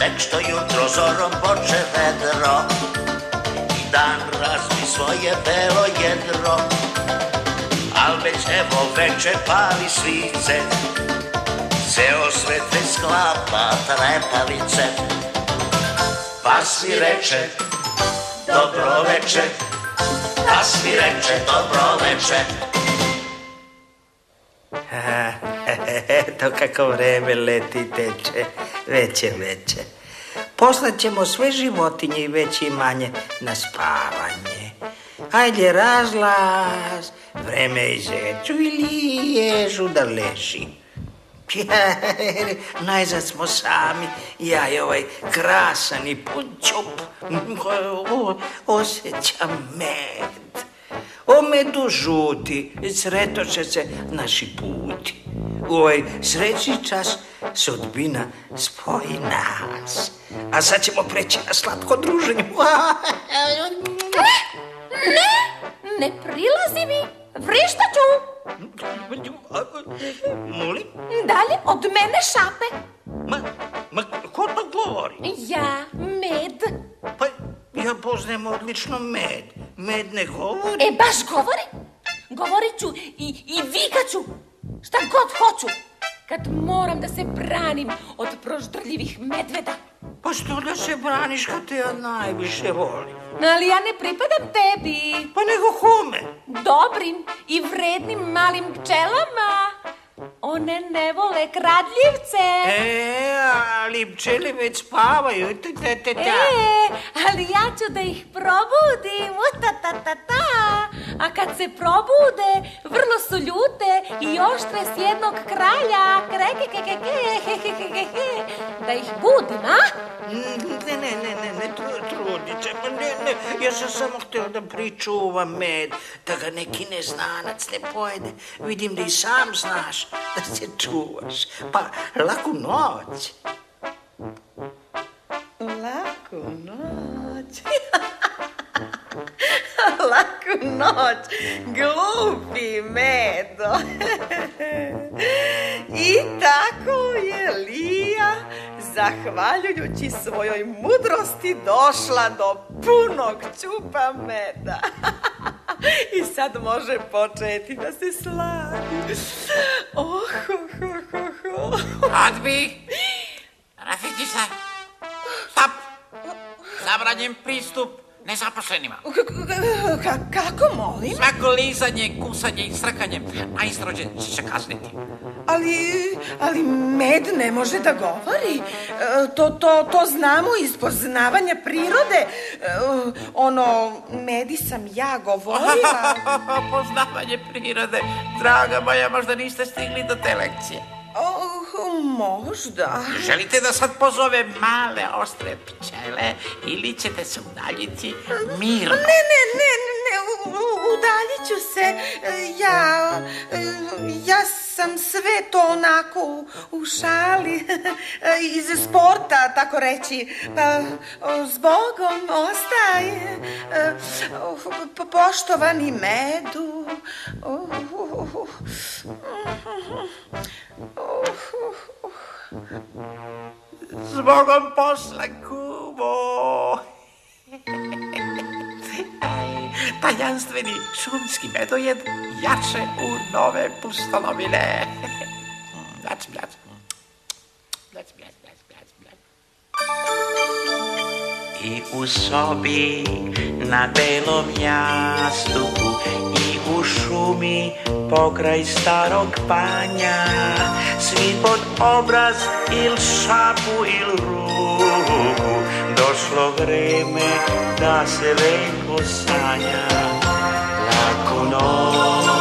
tek što jutro zorom poče vedro i dan razvi svoje belo jedro, al već evo veče pali svice, ceo svet već sklapa trepavice. Pas mi reče dobro veče, pas mi reče dobro veče. Eto kako vreme leti teče, veče. Poslaćemo sve životinje i veće i manje na spavanje. Ajde razlaz, vreme je zeču ili ježu da leži. Najzad smo sami, ja i ovaj krasan i pun ćup osjećam med. O medu žuti, sretoče se naši puti. U ovaj srećni čas sudbina spoji nas. A sad ćemo preći na slatko druženje. Ne prilazi mi, vrištaću. Molim? Dalje od mene šape. Ma ko to govori? Ja, med. Pa ja poznajem odlično med. Med ne govori. Baš govori. Govorit ću i vikaću. Šta god hoću. Kad moram da se branim od proždrljivih medveda. Pa što da se braniš kad te ja najviše volim? Ali ja ne pripadam tebi. Pa nego kome? Dobrim i vrednim malim pčelama. One ne vole kradljivce. Ali pčele već spavaju. Ali ja ću da ih probudim. A kad se probude, vrlo su ljute i oštre s jednog kralja. Da ih budim, a? Ne, trudice, pa ne, ja sam samo htio da pričuvam med, da ga neki neznanac ne pojede. Vidim da i sam znaš da se čuvaš, pa laku noć. Laku noć. Laku noć, glupi Medo. I tako je Lija, zahvaljujući svojoj mudrosti, došla do punog ćupa meda. I sad može početi da se slavi. Odbi! Rafikica! Stop! Zabranjen pristup nezaposlenima. Kako, molim? Svako lizanje, kusanje i srkanje najstrože će se kazniti. Ali med ne može da govori. To znamo iz poznavanja prirode. Medi sam ja govorila. Poznavanje prirode. Draga moja, možda niste stigli do te lekcije. Možda. Želite da sad pozove male ostre pčele ili ćete se udaljiti mirno? Ne, udaljit ću se. Ja sam sve to onako u šali, iz sporta, tako reći. Pa zbogom ostaje, poštovani Medu. Zbogom posla, kumo. Tajanstveni šumski medojed jače u nove pustolovine. Blac. I u sobi na belom jastuku i u šumi pokraj starog panja, svi pod obraz il šapu il ruku, došlo vreme da se lepo sanja. Laku noć.